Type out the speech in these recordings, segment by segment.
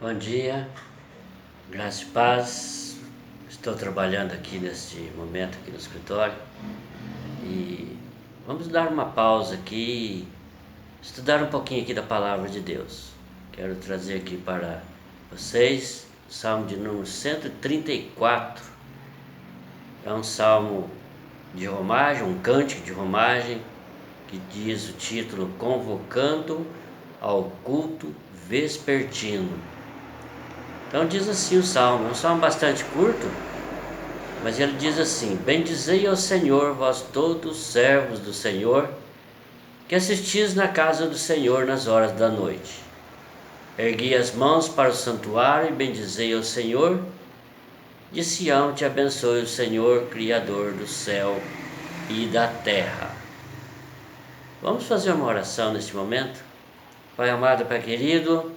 Bom dia, graça e paz. Estou trabalhando aqui neste momento aqui no escritório e vamos dar uma pausa aqui e estudar um pouquinho aqui da palavra de Deus. Quero trazer aqui para vocês o Salmo de número 134. É um salmo de romagem, um cântico de romagem que diz o título Convocando ao culto vespertino. Então diz assim o salmo, é um salmo bastante curto, mas ele diz assim: Bendizei ao Senhor, vós todos servos do Senhor, que assistis na casa do Senhor nas horas da noite. Ergui as mãos para o santuário e bendizei ao Senhor. De Sião te abençoe o Senhor, Criador do céu e da terra. Vamos fazer uma oração neste momento? Pai amado, Pai querido,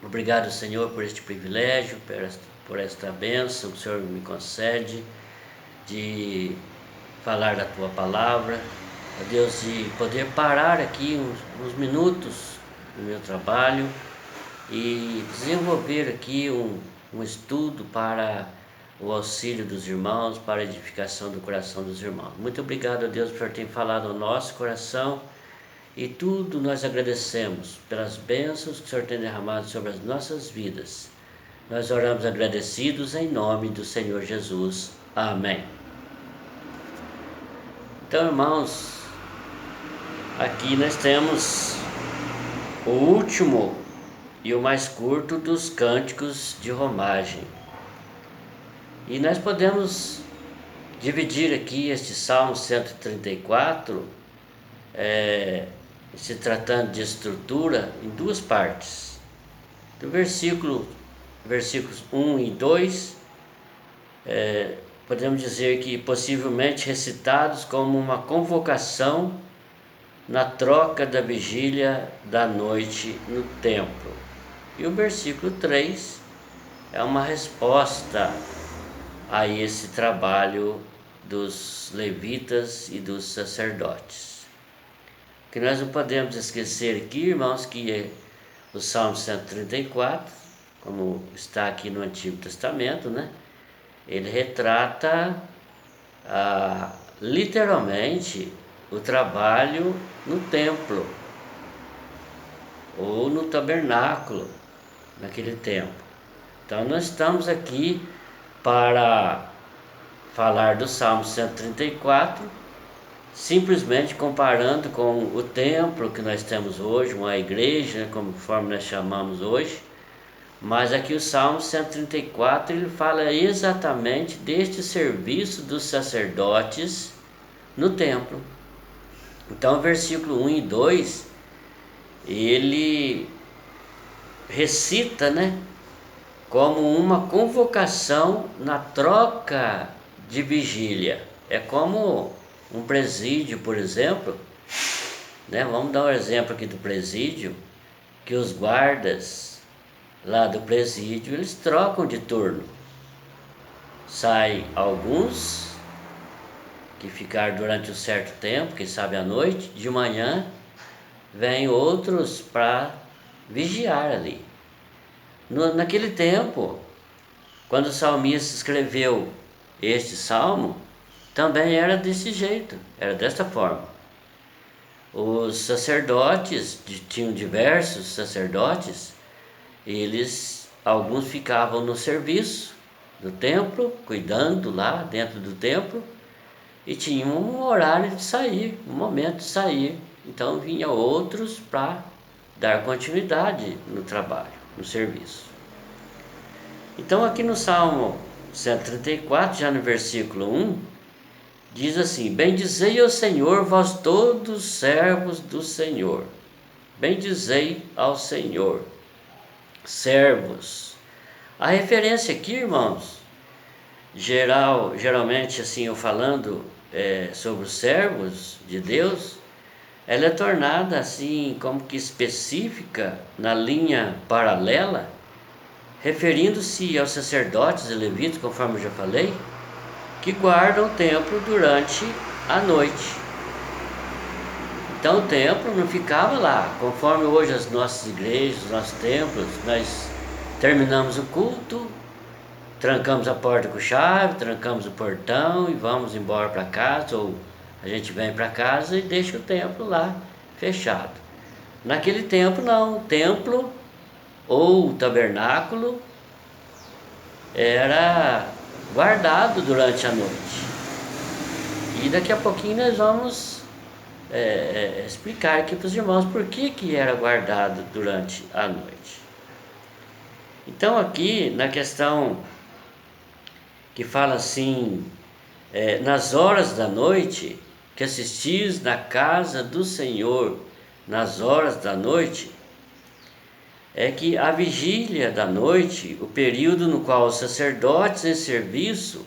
obrigado, Senhor, por este privilégio, por esta bênção que o Senhor me concede de falar da Tua Palavra, ó Deus, de poder parar aqui uns minutos no meu trabalho e desenvolver aqui um estudo para o auxílio dos irmãos, para a edificação do coração dos irmãos. Muito obrigado, ó Deus, por ter falado ao nosso coração. E tudo nós agradecemos pelas bênçãos que o Senhor tem derramado sobre as nossas vidas. Nós oramos agradecidos em nome do Senhor Jesus. Amém. Então, irmãos, aqui nós temos o último e o mais curto dos cânticos de romagem. E nós podemos dividir aqui este Salmo 134, se tratando de estrutura, em duas partes. Do versículos 1 e 2, podemos dizer que possivelmente recitados como uma convocação na troca da vigília da noite no templo. E o versículo 3 é uma resposta a esse trabalho dos levitas e dos sacerdotes. Que nós não podemos esquecer aqui, irmãos, que o Salmo 134, como está aqui no Antigo Testamento, né? Ele retrata literalmente o trabalho no templo ou no tabernáculo naquele tempo. Então nós estamos aqui para falar do Salmo 134, simplesmente comparando com o templo que nós temos hoje, uma igreja, né, conforme nós chamamos hoje. Mas aqui o Salmo 134 ele fala exatamente deste serviço dos sacerdotes no templo. Então, versículo 1 e 2, ele recita, né, como uma convocação na troca de vigília. É como um presídio, por exemplo, né? Vamos dar um exemplo aqui do presídio, que os guardas lá do presídio, eles trocam de turno. Saem alguns que ficaram durante um certo tempo, quem sabe à noite, de manhã vêm outros para vigiar ali. Naquele tempo, quando o salmista escreveu este salmo, também era desse jeito, era desta forma. Os sacerdotes, tinham diversos sacerdotes, alguns ficavam no serviço do templo, cuidando lá dentro do templo, e tinham um horário de sair, um momento de sair. Então vinham outros para dar continuidade no trabalho, no serviço. Então aqui no Salmo 134, já no versículo 1, diz assim: Bendizei ao Senhor, vós todos servos do Senhor. Bendizei ao Senhor. Servos. A referência aqui, irmãos, geralmente assim eu falando sobre os servos de Deus, ela é tornada assim como que específica na linha paralela, referindo-se aos sacerdotes e levitas, conforme eu já falei, que guardam o templo durante a noite. Então o templo não ficava lá, conforme hoje as nossas igrejas, os nossos templos, nós terminamos o culto, trancamos a porta com chave, trancamos o portão e vamos embora para casa, ou a gente vem para casa e deixa o templo lá fechado. Naquele tempo não, o templo ou o tabernáculo era guardado durante a noite. E daqui a pouquinho nós vamos explicar aqui para os irmãos por que era guardado durante a noite. Então aqui na questão que fala assim, nas horas da noite, que assistis na casa do Senhor, nas horas da noite, é que a vigília da noite, o período no qual os sacerdotes em serviço,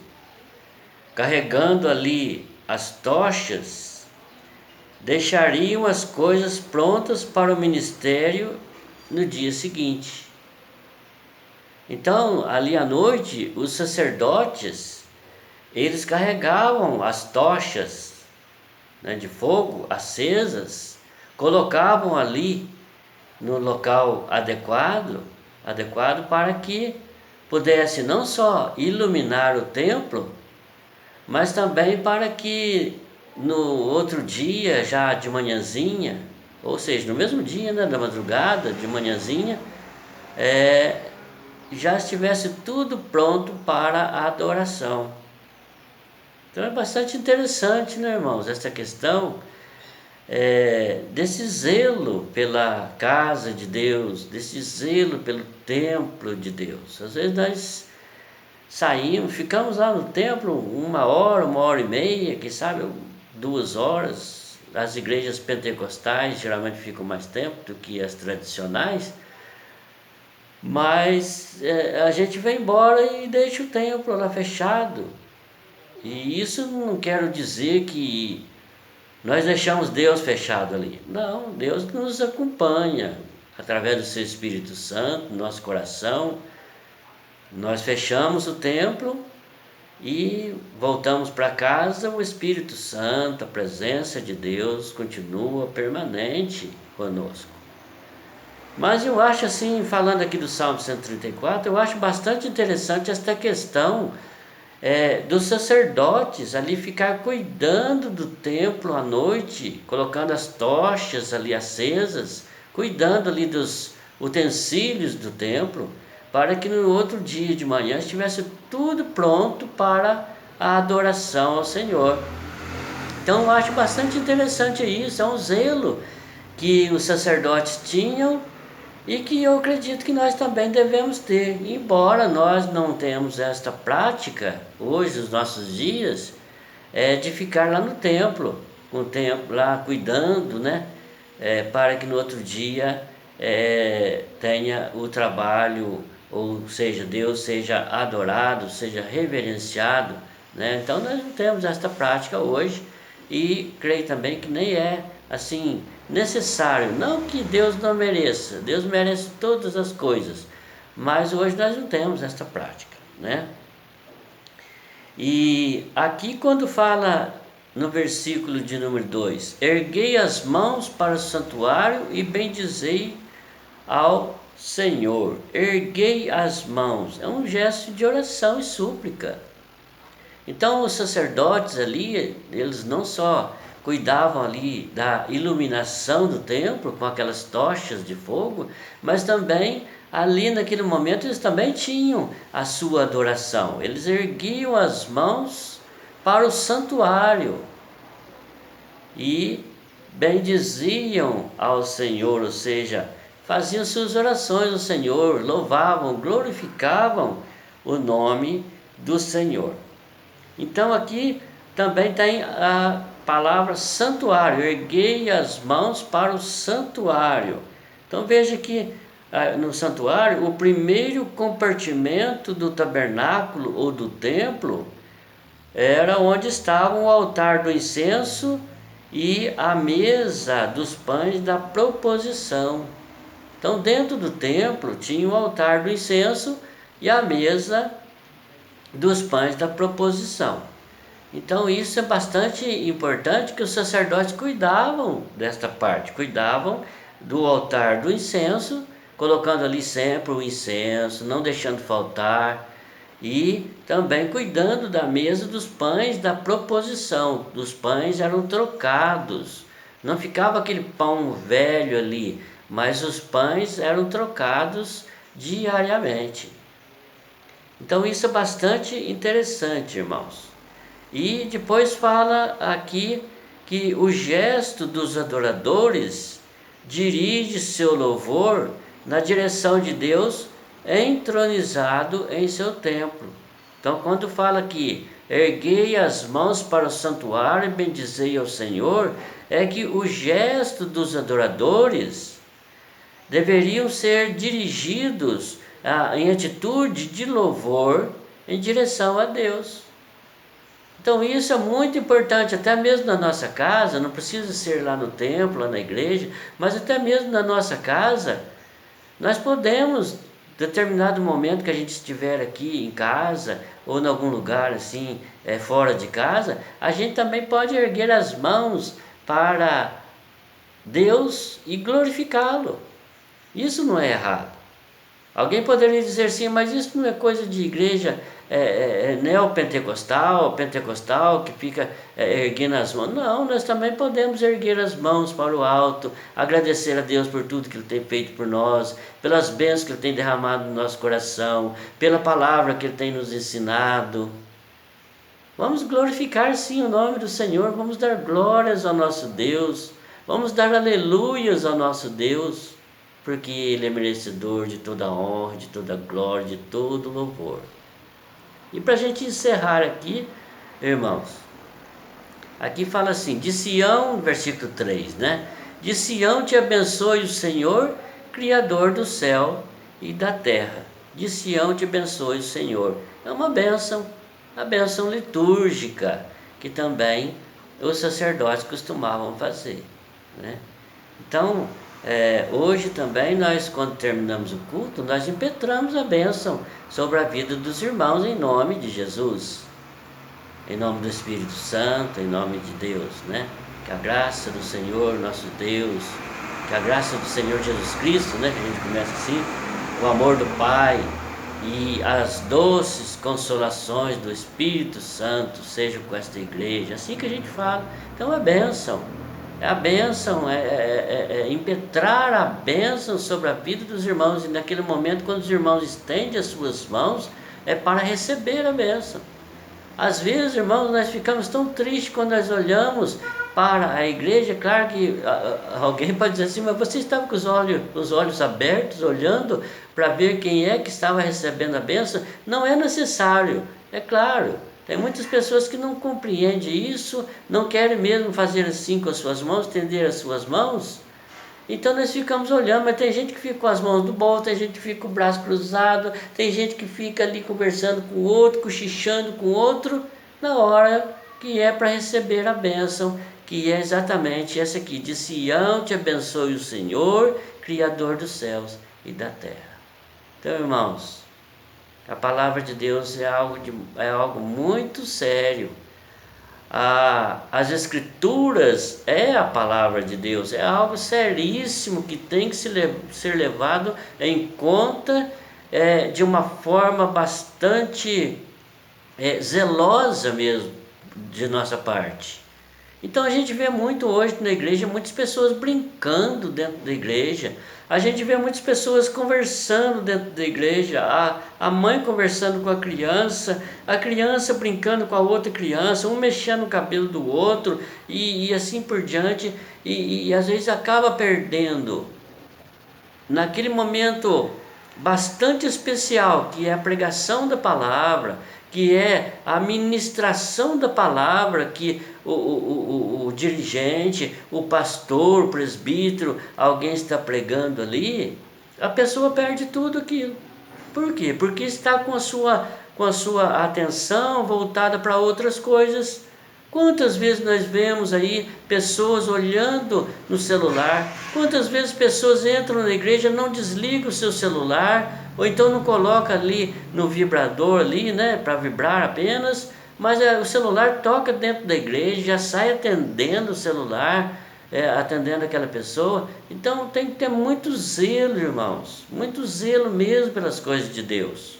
carregando ali as tochas, deixariam as coisas prontas para o ministério no dia seguinte. Então, ali à noite, os sacerdotes, eles carregavam as tochas, né, de fogo acesas, colocavam ali no local adequado para que pudesse não só iluminar o templo, mas também para que no outro dia, já de manhãzinha, ou seja, no mesmo dia, né, da madrugada, de manhãzinha, já estivesse tudo pronto para a adoração. Então é bastante interessante, né, irmãos, essa questão desse zelo pela casa de Deus, desse zelo pelo templo de Deus. Às vezes nós saímos, ficamos lá no templo 1 hora, 1 hora e meia, quem sabe 2 horas. As igrejas pentecostais geralmente ficam mais tempo do que as tradicionais, mas a gente vem embora e deixa o templo lá fechado. E isso não quero dizer que nós deixamos Deus fechado ali. Não, Deus nos acompanha através do seu Espírito Santo, no nosso coração. Nós fechamos o templo e voltamos para casa, o Espírito Santo, a presença de Deus continua permanente conosco. Mas eu acho assim, falando aqui do Salmo 134, eu acho bastante interessante esta questão dos sacerdotes ali ficar cuidando do templo à noite, colocando as tochas ali acesas, cuidando ali dos utensílios do templo, para que no outro dia de manhã estivesse tudo pronto para a adoração ao Senhor. Então eu acho bastante interessante isso, é um zelo que os sacerdotes tinham e que eu acredito que nós também devemos ter, embora nós não tenhamos esta prática hoje, nos nossos dias, de ficar lá no templo, com o templo lá cuidando, né, para que no outro dia tenha o trabalho, ou seja, Deus seja adorado, seja reverenciado, né? Então nós não temos esta prática hoje e creio também que nem é assim necessário, não que Deus não mereça, Deus merece todas as coisas, mas hoje nós não temos esta prática, né? E aqui quando fala no versículo de número 2, erguei as mãos para o santuário e bendizei ao Senhor. Erguei as mãos, é um gesto de oração e súplica. Então os sacerdotes ali, eles não só cuidavam ali da iluminação do templo com aquelas tochas de fogo, mas também ali naquele momento eles também tinham a sua adoração. Eles erguiam as mãos para o santuário e bendiziam ao Senhor, ou seja, faziam suas orações ao Senhor, louvavam, glorificavam o nome do Senhor. Então aqui também tem a palavra santuário, erguei as mãos para o santuário. Então veja que no santuário, o primeiro compartimento do tabernáculo ou do templo era onde estavam o altar do incenso e a mesa dos pães da proposição. Então dentro do templo tinha o altar do incenso e a mesa dos pães da proposição. Então isso é bastante importante, que os sacerdotes cuidavam desta parte, cuidavam do altar do incenso, colocando ali sempre o incenso, não deixando faltar, e também cuidando da mesa dos pães da proposição. Os pães eram trocados, não ficava aquele pão velho ali, mas os pães eram trocados diariamente. Então isso é bastante interessante, irmãos. E depois fala aqui que o gesto dos adoradores dirige seu louvor na direção de Deus entronizado em seu templo. Então quando fala que erguei as mãos para o santuário e bendizei ao Senhor, é que o gesto dos adoradores deveriam ser dirigidos em atitude de louvor em direção a Deus. Então isso é muito importante, até mesmo na nossa casa, não precisa ser lá no templo, lá na igreja, mas até mesmo na nossa casa, nós podemos, determinado momento que a gente estiver aqui em casa, ou em algum lugar assim, fora de casa, a gente também pode erguer as mãos para Deus e glorificá-lo. Isso não é errado. Alguém poderia dizer assim, mas isso não é coisa de igreja neopentecostal, pentecostal, que fica erguendo as mãos. Não, nós também podemos erguer as mãos para o alto, agradecer a Deus por tudo que Ele tem feito por nós, pelas bênçãos que Ele tem derramado no nosso coração, pela palavra que Ele tem nos ensinado. Vamos glorificar sim o nome do Senhor, vamos dar glórias ao nosso Deus, vamos dar aleluias ao nosso Deus, porque Ele é merecedor de toda honra, de toda glória, de todo louvor. E para a gente encerrar aqui, irmãos, aqui fala assim, de Sião, versículo 3, né? De Sião te abençoe o Senhor, Criador do céu e da terra. De Sião te abençoe o Senhor. É uma bênção, a bênção litúrgica, que também os sacerdotes costumavam fazer, né? Então, hoje também nós, quando terminamos o culto, nós impetramos a bênção sobre a vida dos irmãos em nome de Jesus, em nome do Espírito Santo, em nome de Deus, né? Que a graça do Senhor nosso Deus, que a graça do Senhor Jesus Cristo, né? Que a gente começa assim, o amor do Pai e as doces consolações do Espírito Santo sejam com esta igreja, assim que a gente fala. Então a bênção é impetrar a bênção sobre a vida dos irmãos, e naquele momento, quando os irmãos estendem as suas mãos, é para receber a bênção. Às vezes, irmãos, nós ficamos tão tristes quando nós olhamos para a igreja. Claro que alguém pode dizer assim, mas você estava com os olhos abertos, olhando para ver quem é que estava recebendo a bênção? Não é necessário, é claro. Tem muitas pessoas que não compreendem isso, não querem mesmo fazer assim com as suas mãos, estender as suas mãos. Então nós ficamos olhando, mas tem gente que fica com as mãos no bolso, tem gente que fica com o braço cruzado, tem gente que fica ali conversando com o outro, cochichando com o outro, na hora que é para receber a bênção, que é exatamente essa aqui, de Sião te abençoe o Senhor, Criador dos céus e da terra. Então, irmãos, a palavra de Deus é algo muito sério. As Escrituras é a palavra de Deus, é algo seríssimo que tem que ser levado em conta de uma forma bastante zelosa mesmo de nossa parte. Então a gente vê muito hoje na igreja, muitas pessoas brincando dentro da igreja, a gente vê muitas pessoas conversando dentro da igreja, a mãe conversando com a criança brincando com a outra criança, um mexendo no cabelo do outro e assim por diante, e às vezes acaba perdendo naquele momento bastante especial, que é a pregação da palavra, que é a ministração da palavra, que o dirigente, o pastor, o presbítero, alguém está pregando ali, a pessoa perde tudo aquilo. Por quê? Porque está com a sua atenção voltada para outras coisas. Quantas vezes nós vemos aí pessoas olhando no celular? Quantas vezes pessoas entram na igreja, não desligam o seu celular, ou então não coloca ali no vibrador ali, né, para vibrar apenas, mas o celular toca dentro da igreja, já sai atendendo o celular, atendendo aquela pessoa. Então tem que ter muito zelo, irmãos, muito zelo mesmo pelas coisas de Deus.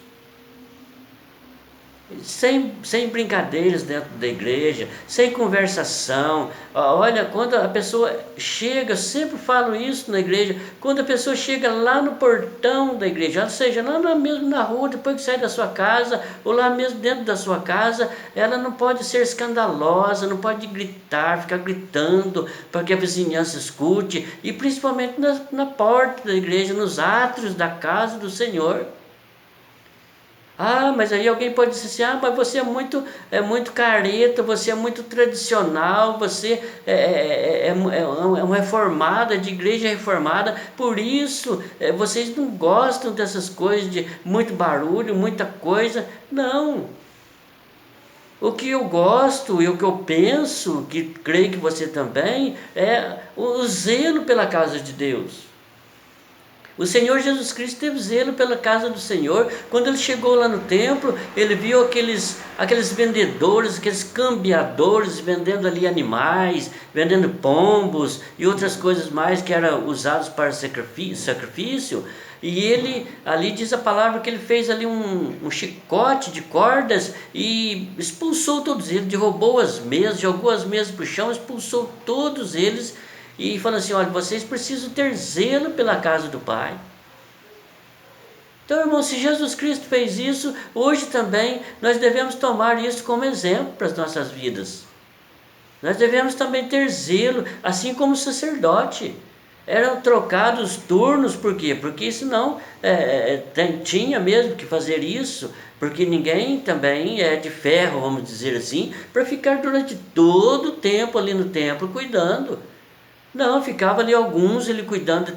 Sem brincadeiras dentro da igreja, sem conversação. Olha, quando a pessoa chega, eu sempre falo isso na igreja, quando a pessoa chega lá no portão da igreja, ou seja, lá mesmo na rua, depois que sai da sua casa, ou lá mesmo dentro da sua casa, ela não pode ser escandalosa, não pode gritar, ficar gritando para que a vizinhança escute, e principalmente na porta da igreja, nos átrios da casa do Senhor. Mas aí alguém pode dizer assim, mas você é muito careta, você é muito tradicional, você é uma reformada, de igreja reformada, por isso vocês não gostam dessas coisas de muito barulho, muita coisa. Não. O que eu gosto e o que eu penso, que creio que você também, é o zelo pela casa de Deus. O Senhor Jesus Cristo teve zelo pela casa do Senhor. Quando ele chegou lá no templo, ele viu aqueles vendedores, aqueles cambiadores vendendo ali animais, vendendo pombos e outras coisas mais que eram usados para sacrifício. E ele, ali diz a palavra que ele fez ali um chicote de cordas e expulsou todos eles, derrubou as mesas, jogou as mesas para o chão, expulsou todos eles. E falando assim, olha, vocês precisam ter zelo pela casa do Pai. Então, irmão, se Jesus Cristo fez isso, hoje também nós devemos tomar isso como exemplo para as nossas vidas. Nós devemos também ter zelo, assim como o sacerdote. Eram trocados turnos, por quê? Porque senão tinha mesmo que fazer isso, porque ninguém também é de ferro, vamos dizer assim, para ficar durante todo o tempo ali no templo cuidando. Não, ficava ali alguns, ele cuidando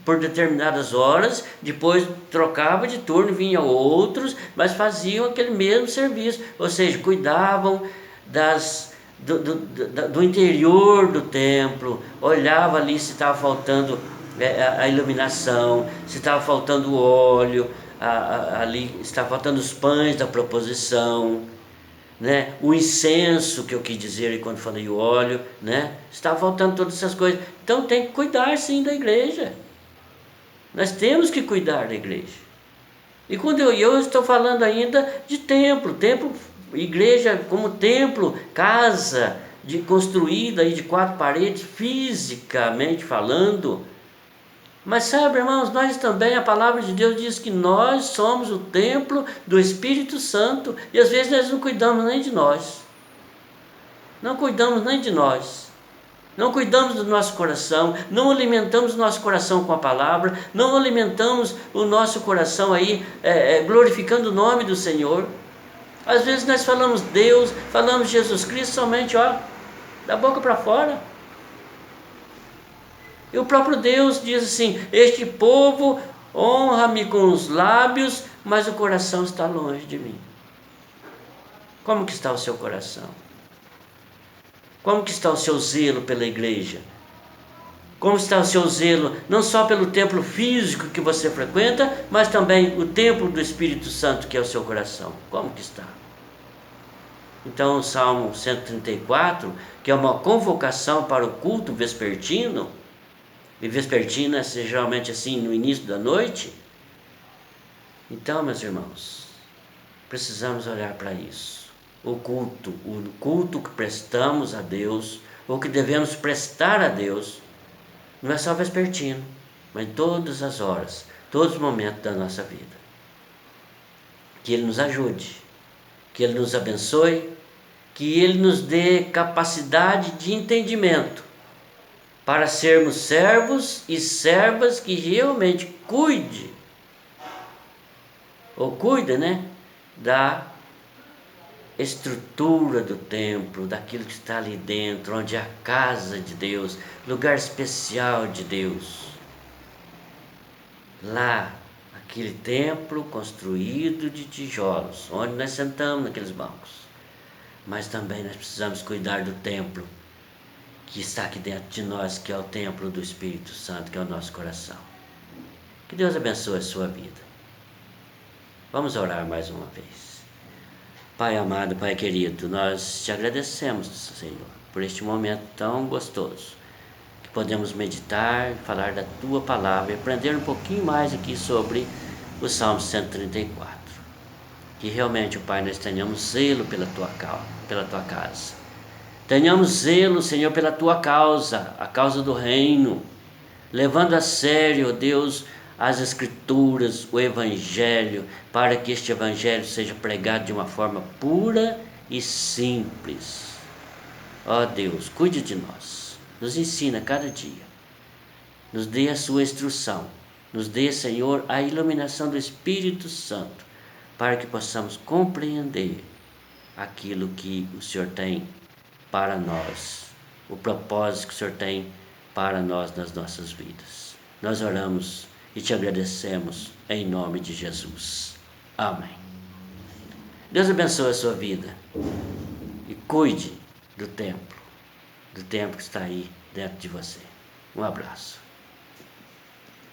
por determinadas horas, depois trocava de turno, vinham outros, mas faziam aquele mesmo serviço, ou seja, cuidavam do interior do templo, olhava ali se estava faltando a iluminação, se estava faltando o óleo, ali estava faltando os pães da proposição, né? O incenso, que eu quis dizer quando falei o óleo, né? Está faltando todas essas coisas. Então tem que cuidar sim da igreja. Nós temos que cuidar da igreja. E quando eu estou falando ainda de templo, igreja como templo, casa construída aí de 4 paredes, fisicamente falando. Mas sabe, irmãos, nós também, a palavra de Deus diz que nós somos o templo do Espírito Santo, e às vezes nós não cuidamos nem de nós. Não cuidamos nem de nós. Não cuidamos do nosso coração, não alimentamos o nosso coração com a palavra, não alimentamos o nosso coração aí glorificando o nome do Senhor. Às vezes nós falamos Deus, falamos Jesus Cristo somente, da boca para fora. E o próprio Deus diz assim, este povo honra-me com os lábios, mas o coração está longe de mim. Como que está o seu coração? Como que está o seu zelo pela igreja? Como está o seu zelo, não só pelo templo físico que você frequenta, mas também o templo do Espírito Santo que é o seu coração? Como que está? Então o Salmo 134, que é uma convocação para o culto vespertino, e vespertina é geralmente assim no início da noite. Então, meus irmãos, precisamos olhar para isso. O culto que prestamos a Deus, ou que devemos prestar a Deus, não é só vespertino, mas em todas as horas, todos os momentos da nossa vida. Que Ele nos ajude, que Ele nos abençoe, que Ele nos dê capacidade de entendimento, para sermos servos e servas que realmente cuida, né, da estrutura do templo, daquilo que está ali dentro, onde é a casa de Deus, lugar especial de Deus. Lá, aquele templo construído de tijolos, onde nós sentamos naqueles bancos. Mas também nós precisamos cuidar do templo que está aqui dentro de nós, que é o templo do Espírito Santo, que é o nosso coração. Que Deus abençoe a sua vida. Vamos orar mais uma vez. Pai amado, Pai querido, nós te agradecemos, Senhor, por este momento tão gostoso que podemos meditar, falar da Tua Palavra e aprender um pouquinho mais aqui sobre o Salmo 134. Que realmente, Pai, nós tenhamos zelo pela Tua casa. Tenhamos zelo, Senhor, pela Tua causa, a causa do reino, levando a sério, ó Deus, as Escrituras, o Evangelho, para que este Evangelho seja pregado de uma forma pura e simples. Ó Deus, cuide de nós, nos ensina cada dia, nos dê a sua instrução, nos dê, Senhor, a iluminação do Espírito Santo, para que possamos compreender aquilo que o Senhor tem para nós, o propósito que o Senhor tem para nós nas nossas vidas. Nós oramos e te agradecemos em nome de Jesus. Amém. Deus abençoe a sua vida e cuide do templo que está aí dentro de você. Um abraço.